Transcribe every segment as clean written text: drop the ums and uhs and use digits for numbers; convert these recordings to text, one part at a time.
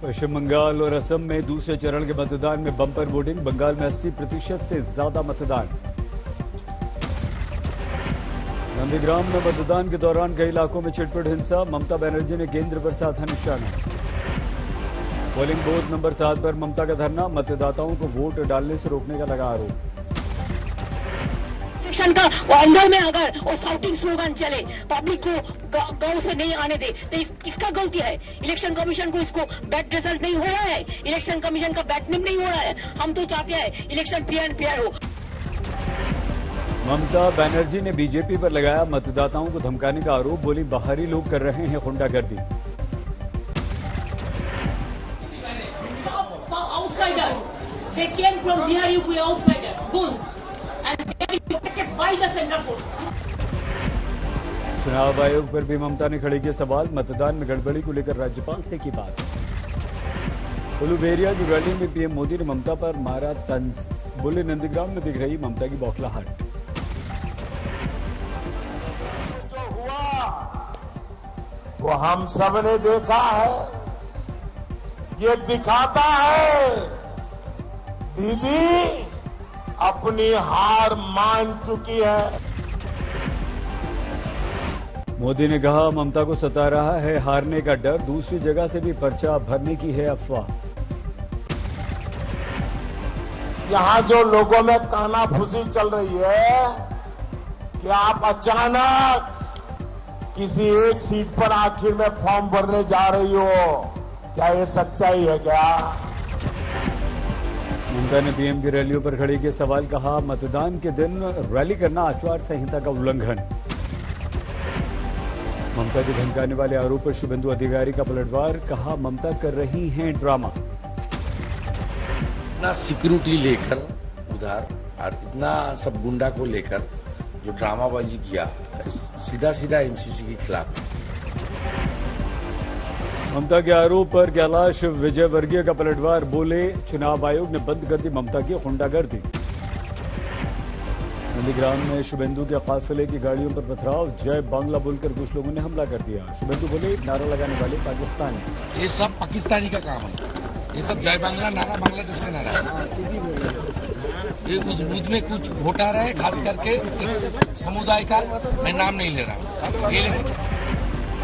पश्चिम बंगाल और असम में दूसरे चरण के मतदान में बम्पर वोटिंग। बंगाल में 80% से ज्यादा मतदान। नंदीग्राम में मतदान के दौरान कई इलाकों में छिटपुट हिंसा। ममता बनर्जी ने केंद्र पर साधा निशाना। पोलिंग बूथ नंबर 7 पर ममता का धरना। मतदाताओं को वोट डालने से रोकने का लगा आरोप। इलेक्शन का वो अंदर में अगर वो साउटिंग स्लोगन चले, पब्लिक को गांव से नहीं आने दे, तो इसका गलती है। इलेक्शन कमीशन को इसको बैड रिजल्ट नहीं हो रहा है, इलेक्शन कमीशन का बैड नेम नहीं हो रहा है। हम तो चाहते हैं इलेक्शन फ्री एंड फेयर हो। ममता बनर्जी ने बीजेपी पर लगाया मतदाताओं को धमकाने का आरोप। बोली बाहरी लोग कर रहे हैं गुंडागर्दी। They came from Bihar, UP, outsiders, goons, and they have been protected by the central force. चुनाव आयोग पर भी ममता ने खड़े किए सवाल। मतदान में गड़बड़ी को लेकर राज्यपाल से की बात। उलूबेरिया की रैली में पीएम मोदी ने ममता पर मारा तंज। बोले नंदीग्राम में दिख रही ममता की बौखलाहट। जो हुआ वो हम सब ने देखा है। ये दिखाता है दीदी अपनी हार मान चुकी है। मोदी ने कहा ममता को सता रहा है हारने का डर। दूसरी जगह से भी पर्चा भरने की है अफवाह। यहां जो लोगों में कानाफूसी चल रही है कि आप अचानक किसी एक सीट पर आखिर में फॉर्म भरने जा रही हो, क्या ये सच्चाई है क्या? ममता ने पीएम की रैलियों पर खड़े किए सवाल। कहा मतदान के दिन रैली करना आचार संहिता का उल्लंघन। ममता के धमकाने वाले आरोप पर शुभेंदु अधिकारी का पलटवार। कहा ममता कर रही हैं ड्रामा। इतना सिक्योरिटी लेकर उधर और इतना सब गुंडा को लेकर जो ड्रामाबाजी किया, सीधा सीधा एमसीसी के खिलाफ। ममता के आरोप पर कैलाश विजयवर्गीय का पलटवार। बोले चुनाव आयोग ने बंद कर दी ममता की गुंडागर्दी। नंदीग्राम में शुभेंदु के काफिले की गाड़ियों पर पथराव। जय बांग्ला बोलकर कुछ लोगों ने हमला कर दिया। शुभेंदु बोले नारा लगाने वाले पाकिस्तानी। ये सब पाकिस्तानी का काम है। ये सब जय बांग्ला नारा बांग्लादेश का नारा है। ये उस बूथ में कुछ वोटर है, खास करके एक समुदाय का, मैं नाम नहीं ले रहा।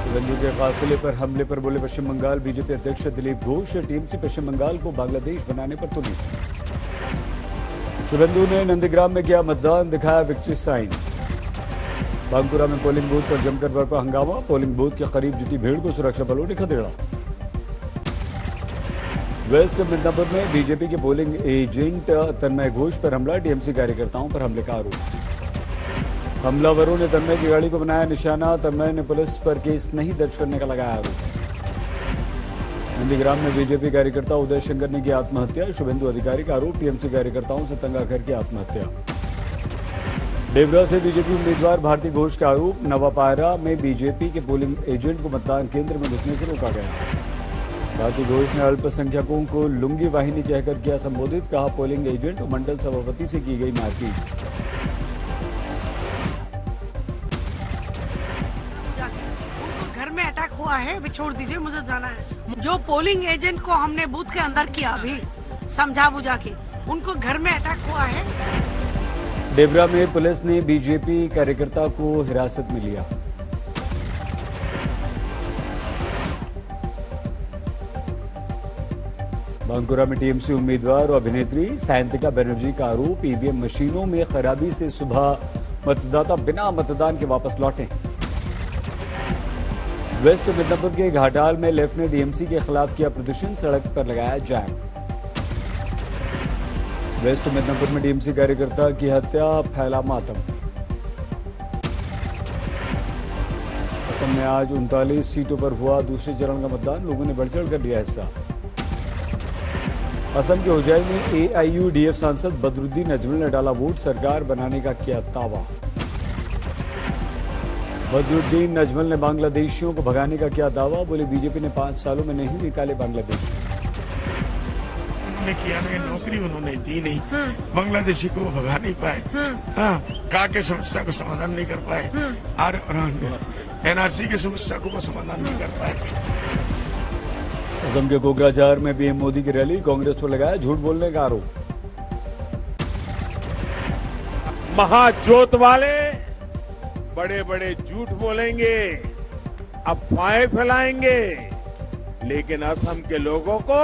शुभेंदु के काफिले पर हमले पर बोले पश्चिम बंगाल बीजेपी अध्यक्ष दिलीप घोष। टीएमसी पश्चिम बंगाल को बांग्लादेश बनाने पर तुली। शुभेंदु ने नंदीग्राम में किया मतदान, दिखाया विक्ट्री साइन। बांकुरा में पोलिंग बूथ पर जमकर बरपा हंगामा। पोलिंग बूथ के करीब जुटी भीड़ को सुरक्षा बलों ने खदेड़ा। वेस्ट मिदनापुर में बीजेपी के पोलिंग एजेंट तन्मय घोष पर हमला। टीएमसी कार्यकर्ताओं पर हमले का आरोप। हमलावरों ने तन्मय की गाड़ी को बनाया निशाना। तन्मय ने पुलिस पर केस नहीं दर्ज करने का लगाया आरोप। नंदीग्राम में बीजेपी कार्यकर्ता उदय शंकर ने की आत्महत्या। शुभेंदु अधिकारी का आरोप। टीएमसी कार्यकर्ताओं से तंग आकर की आत्महत्या। देवरा से बीजेपी उम्मीदवार भारती घोष का आरोप। नवापारा में बीजेपी के पोलिंग एजेंट को मतदान केंद्र में घुसने से रोका गया। भारती घोष ने अल्पसंख्यकों को लुंगी वाहिनी कहकर किया संबोधित। कहा पोलिंग एजेंट और मंडल सभापति से की गई मारपीट। घर में अटैक हुआ है, अभी छोड़ दीजिए, मुझे जाना है। जो पोलिंग एजेंट को हमने बूथ के अंदर किया अभी समझा बुझा के, उनको घर में अटैक हुआ है। देवरा में पुलिस ने बीजेपी कार्यकर्ता को हिरासत में लिया। बांकुरा में टीएमसी उम्मीदवार और अभिनेत्री सायंतिका बनर्जी का आरोप। ईवीएम मशीनों में खराबी से सुबह मतदाता बिना मतदान के वापस लौटे। वेस्ट मिदनापुर के घाटाल में लेफ्ट ने डीएमसी के खिलाफ किया प्रदर्शन। सड़क पर लगाया जाम। वेस्ट मिदनापुर में डीएमसी कार्यकर्ता की हत्या, फैला मातम। असम में आज 39 सीटों पर हुआ दूसरे चरण का मतदान। लोगों ने बढ़ चढ़ कर लिया हिस्सा। असम के उज्जैन में एआईयूडीएफ सांसद बदरुद्दीन अजमल ने डाला वोट। सरकार बनाने का किया दावा। बदरुद्दीन अजमल ने बांग्लादेशियों को भगाने का किया दावा। बोले बीजेपी ने 5 सालों में नहीं निकाले बांग्लादेश। उन्होंने किया नहीं, नौकरी उन्होंने दी नहीं, बांग्लादेशी को भगा नहीं पाए, का के समस्या को समाधान नहीं कर पाए, और एनआरसी की समस्या को समाधान नहीं कर पाए। असम के कोकराझार में पीएम मोदी की रैली, कांग्रेस पर लगाया झूठ बोलने का आरोप। महाजोत वाले बड़े बड़े झूठ बोलेंगे, अफवाहें फैलाएंगे, लेकिन असम के लोगों को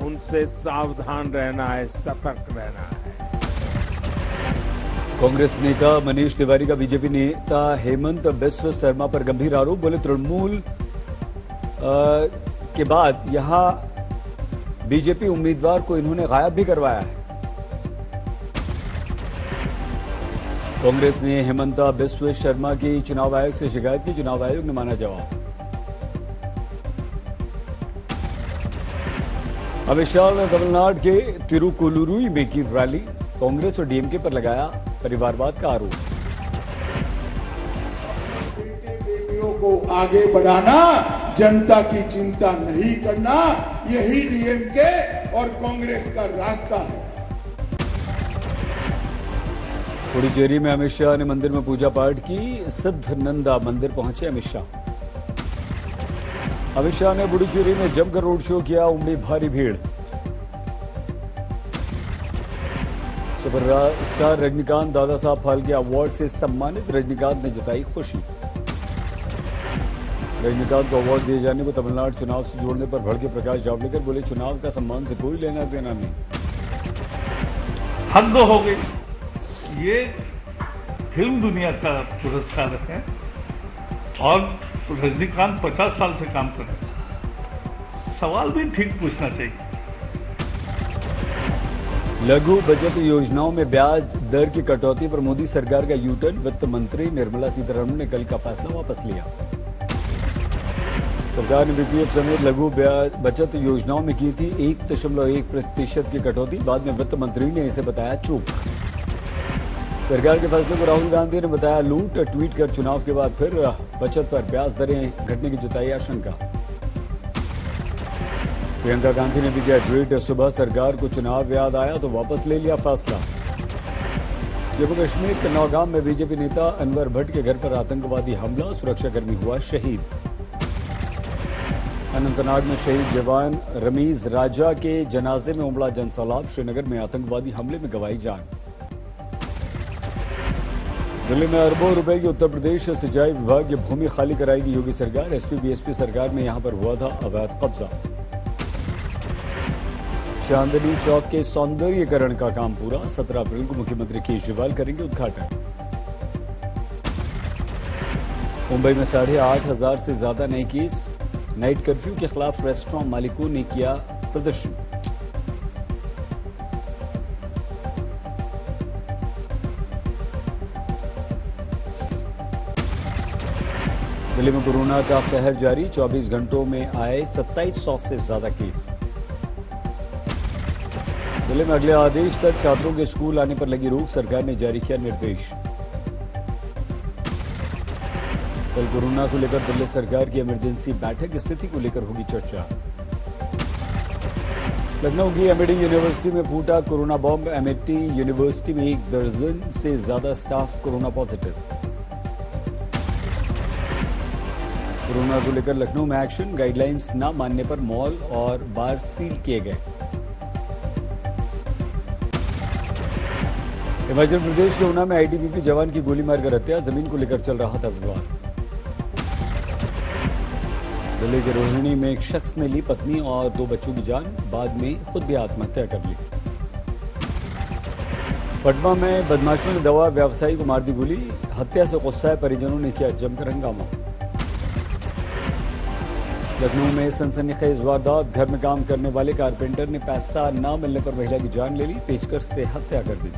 उनसे सावधान रहना है, सतर्क रहना है। कांग्रेस नेता मनीष तिवारी का बीजेपी नेता हेमंत बिस्व शर्मा पर गंभीर आरोप, बोले तृणमूल के बाद यहां बीजेपी उम्मीदवार को इन्होंने गायब भी करवाया है। कांग्रेस ने हेमंत बिस्व शर्मा की चुनाव आयोग से शिकायत की, चुनाव आयोग ने माना जवाब। अमित शाह ने तमिलनाडु के तिरुकुलुरुई में की रैली, कांग्रेस और डीएमके पर लगाया परिवारवाद का आरोप। बेटियों को आगे बढ़ाना, जनता की चिंता नहीं करना, यही डीएमके और कांग्रेस का रास्ता है। पुडुचेरी में अमित शाह ने मंदिर में पूजा पाठ की, सिद्धनंदा मंदिर पहुंचे अमित शाह। अमित शाह ने पुडुचेरी में जमकर रोड शो किया, उमड़ी भारी भीड़। सुपरस्टार रजनीकांत दादा साहब फाल्के अवार्ड से सम्मानित, रजनीकांत ने जताई खुशी। रजनीकांत को अवार्ड दिए जाने को तमिलनाडु चुनाव से जोड़ने पर भड़के प्रकाश जावड़ेकर, बोले चुनाव का सम्मान से कोई लेना देना नहीं। हद हो गई, ये फिल्म दुनिया का पुरस्कार है और रजनीकांत 50 साल से काम कर रहे हैं, सवाल भी ठीक पूछना चाहिए। लघु बचत योजनाओं में ब्याज दर की कटौती पर मोदी सरकार का यूटर्न, वित्त मंत्री निर्मला सीतारमण ने कल का फैसला वापस लिया। सरकार ने बीपीएफ समेत लघु बचत योजनाओं में की थी 1.1% की कटौती, बाद में वित्त मंत्री ने इसे बताया चूक। सरकार के फैसले को राहुल गांधी ने बताया लूट, ट्वीट कर चुनाव के बाद फिर बचत पर ब्याज दरें घटने की जताई आशंका। प्रियंका गांधी ने भी किया ट्वीट, सुबह सरकार को चुनाव याद आया तो वापस ले लिया फैसला। जम्मू कश्मीर के नौगाम में बीजेपी नेता अनवर भट्ट के घर पर आतंकवादी हमला, सुरक्षाकर्मी हुआ शहीद। अनंतनाग में शहीद जवान रमीज राजा के जनाजे में उमड़ा जनसैलाब, श्रीनगर में आतंकवादी हमले में गंवाई जान। दिल्ली में अरबों रुपए की उत्तर प्रदेश सिंचाई विभाग की भूमि खाली कराएगी योगी सरकार, एसपी बीएसपी सरकार में यहां पर हुआ था अवैध कब्जा। चांदनी चौक के सौंदर्यीकरण का काम पूरा, 17 अप्रैल को मुख्यमंत्री केजरीवाल करेंगे उद्घाटन। मुंबई में 8,500 से ज्यादा नए केस, नाइट कर्फ्यू के खिलाफ रेस्टोरेंट मालिकों ने किया प्रदर्शन। दिल्ली में कोरोना का कहर जारी, 24 घंटों में आए 2700 से ज्यादा केस। दिल्ली में अगले आदेश तक छात्रों के स्कूल आने पर लगी रोक, सरकार ने जारी किया निर्देश। कल कोरोना को लेकर दिल्ली सरकार की इमरजेंसी बैठक, स्थिति को लेकर होगी चर्चा। लखनऊ की एमएडी यूनिवर्सिटी में फूटा कोरोना बॉम्ब, एमएटी यूनिवर्सिटी में 1 दर्जन से ज्यादा स्टाफ कोरोना पॉजिटिव। कोरोना को लेकर लखनऊ में एक्शन, गाइडलाइंस न मानने पर मॉल और बार सील किए गए। हिमाचल प्रदेश के ऊना में आईटीबीपी जवान की गोली मारकर हत्या, जमीन को लेकर चल रहा था विवाद। दिल्ली के रोहिणी में एक शख्स ने ली पत्नी और 2 बच्चों की जान, बाद में खुद भी आत्महत्या कर ली। पटना में बदमाशों ने दवा व्यवसायी को मार दी गोली, हत्या से गुस्साए परिजनों ने किया जमकर हंगामा। लखनऊ में सनसनीखेज वारदात, घर में काम करने वाले कारपेंटर ने पैसा न मिलने पर महिला की जान ले ली, पेचकस से हत्या कर दी।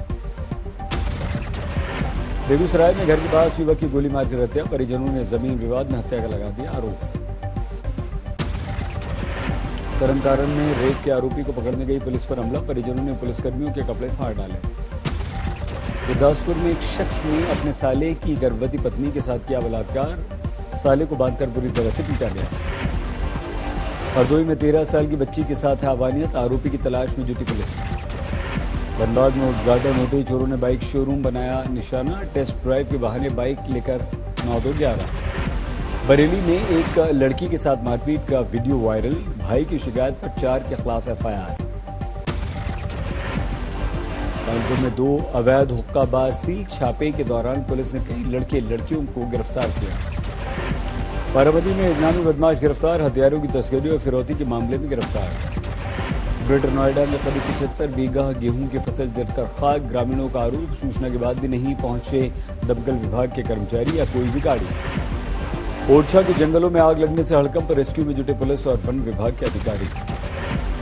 बेगूसराय में घर के पास युवक की गोली मारकर हत्या, परिजनों ने जमीन विवाद में हत्या का लगा दिया आरोप। तरनतारन में रेप के आरोपी को पकड़ने गई पुलिस पर हमला, परिजनों ने पुलिसकर्मियों के कपड़े फाड़ डाले। गुरदासपुर में एक शख्स ने अपने साले की गर्भवती पत्नी के साथ किया बलात्कार, साले को बांधकर बुरी तरह से पीटा गया। हरदोई में 13 साल की बच्ची के साथ है अवानियत, आरोपी की तलाश में जुटी पुलिस। धनबाद में उद्घाटन होते ही चोरों ने बाइक शोरूम बनाया निशाना, टेस्ट ड्राइव के बहाने बाइक लेकर 9-2-11। बरेली में एक लड़की के साथ मारपीट का वीडियो वायरल, भाई की शिकायत पर 4 के खिलाफ FIR। कानपुर में 2 अवैध हुक्काबार सील छापे के दौरान पुलिस ने कई लड़के लड़कियों को गिरफ्तार किया। बाराबंकी में इनामी बदमाश गिरफ्तार, हथियारों की तस्करी और फिरौती के मामले में गिरफ्तार। ग्रेटर नोएडा में करीब 75 बीघा गेहूं की फसल जलकर खाक, ग्रामीणों का आरोप सूचना के बाद भी नहीं पहुंचे दमकल विभाग के कर्मचारी या कोई भी गाड़ी। ओरछा के जंगलों में आग लगने से हड़कंप, रेस्क्यू में जुटे पुलिस और वन विभाग के अधिकारी।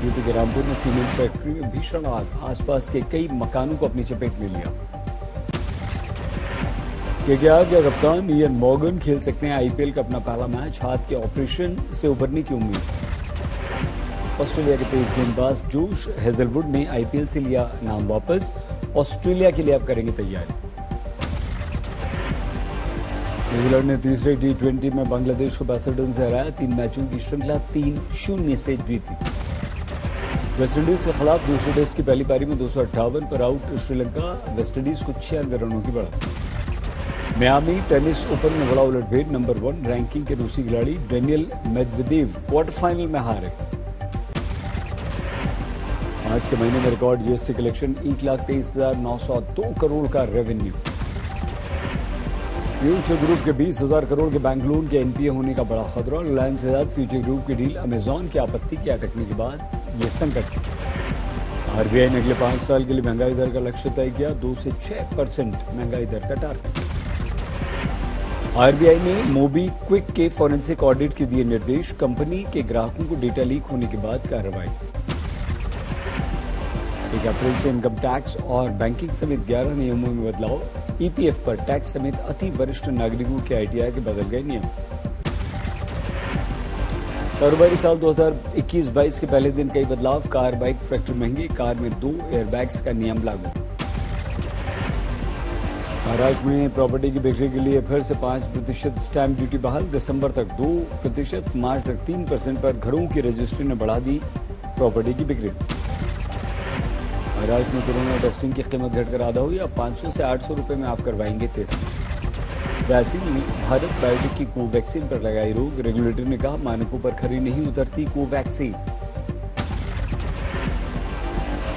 यूपी के रामपुर में सीमेंट फैक्ट्री में भीषण आग, आसपास के कई मकानों को अपनी चपेट में लिया। केकेआर के कप्तान इयन मॉर्गन खेल सकते हैं IPL का अपना पहला मैच, हाथ के ऑपरेशन से उबरने की उम्मीद। ऑस्ट्रेलिया के तेज गेंदबाज जोश हेजलवुड ने IPL से लिया नाम वापस, ऑस्ट्रेलिया के लिए अब करेंगे तैयारी। न्यूजीलैंड ने तीसरे T20 में बांग्लादेश को 62 रन से हराया, 3 मैचों की श्रृंखला 3-0 से जीती। वेस्टइंडीज के खिलाफ दूसरे टेस्ट की पहली पारी में 258 पर आउट श्रीलंका, वेस्टइंडीज को 96 रनों की बढ़त। मियामी टेनिस ओपन में बड़ा उलटफेर, नंबर 1 रैंकिंग के रूसी खिलाड़ी डेनियल मेदवेदेव क्वार्टर फाइनल में हारे। आज के महीने में रिकॉर्ड GST कलेक्शन 1,23,902 करोड़ का रेवेन्यू। फ्यूचर ग्रुप के 20,000 करोड़ के बैंक लोन के NPA होने का बड़ा खतरा, रिलायंस के साथ फ्यूचर ग्रुप की डील अमेजॉन की आपत्ति के अटकने के बाद ये संकट। RBI ने अगले 5 साल के लिए महंगाई दर का लक्ष्य तय किया, 2 से 6% महंगाई दर का टारगेट। RBI ने मोबीक्विक के फॉरेंसिक ऑडिट के दिए निर्देश, कंपनी के ग्राहकों को डेटा लीक होने के बाद कार्रवाई। 1 अप्रैल से इनकम टैक्स और बैंकिंग समेत 11 नियमों में बदलाव, EPF पर टैक्स समेत अति वरिष्ठ नागरिकों के ITI के बदल गए नियम। कारोबारी साल 2021-22 के पहले दिन कई बदलाव, कार, बाइक, ट्रैक्टर महंगे, कार में 2 एयरबैग्स का नियम लागू। महाराष्ट्र में प्रॉपर्टी की बिक्री के लिए फिर से 5% स्टैंप ड्यूटी बहाल, दिसंबर तक 2%, मार्च तक 3% पर घरों की रजिस्ट्री ने बढ़ा दी प्रॉपर्टी की बिक्री। महाराष्ट्र में कोरोना टेस्टिंग की कीमत घटकर आधा हुई, अब 500 से 800 रुपए में आप करवाएंगे टेस्ट। वैक्सीन में भारत बायोटेक की कोवैक्सीन पर लगाई रोक, रेगुलेटर ने कहा मानकों पर खरी नहीं उतरती कोवैक्सीन।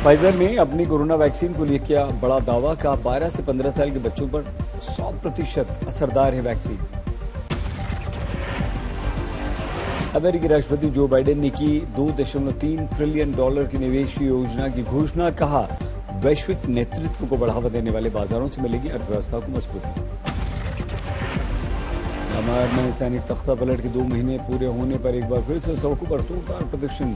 फाइजर ने अपनी कोरोना वैक्सीन को लिए किया बड़ा दावा, कहा 12 से 15 साल के बच्चों पर 100% असरदार है वैक्सीन। अमेरिकी राष्ट्रपति जो बाइडेन ने की $2.3 ट्रिलियन की निवेश योजना की घोषणा, कहा वैश्विक नेतृत्व को बढ़ावा देने वाले बाजारों से मिलेगी अर्थव्यवस्था को मजबूती। म्यांमार में सैनिक तख्ता पलट के 2 महीने पूरे होने पर एक बार फिर से सड़कों पर जोरदार प्रदर्शन,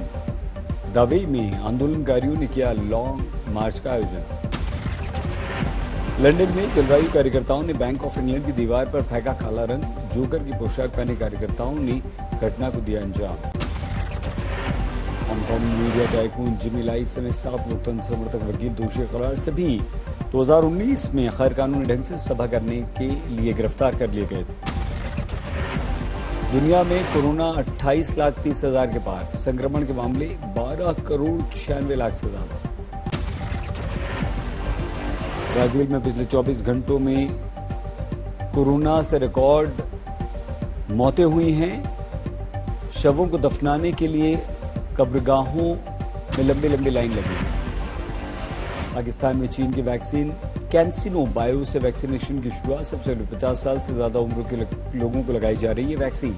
दावे में आंदोलनकारियों ने किया लॉन्ग मार्च का आयोजन। लंदन में जलवायु कार्यकर्ताओं ने बैंक ऑफ इंग्लैंड की दीवार पर फेंका काला रंग, जोकर की पोशाक पहने कार्यकर्ताओं ने घटना को दिया अंजाम। हांगकांग मीडिया टाइकून जिमी लाई समेत 7 लोकतंत्र समर्थक वकील दोषी करार, सभी 2019 में गैर कानूनी ढंग से सभा करने के लिए गिरफ्तार कर लिए गए थे। दुनिया में कोरोना 28,30,000 के पार, संक्रमण के मामले 12,96,00,000 से ज्यादा। ब्राजील में पिछले 24 घंटों में कोरोना से रिकॉर्ड मौतें हुई हैं। शवों को दफनाने के लिए कब्रगाहों में लंबी लंबी लाइन लगी। पाकिस्तान में चीन की वैक्सीन कैंसिनो बायो से वैक्सीनेशन की शुरुआत, सबसे पहले 50 साल से ज्यादा उम्र के लोगों को लगाई जा रही है वैक्सीन।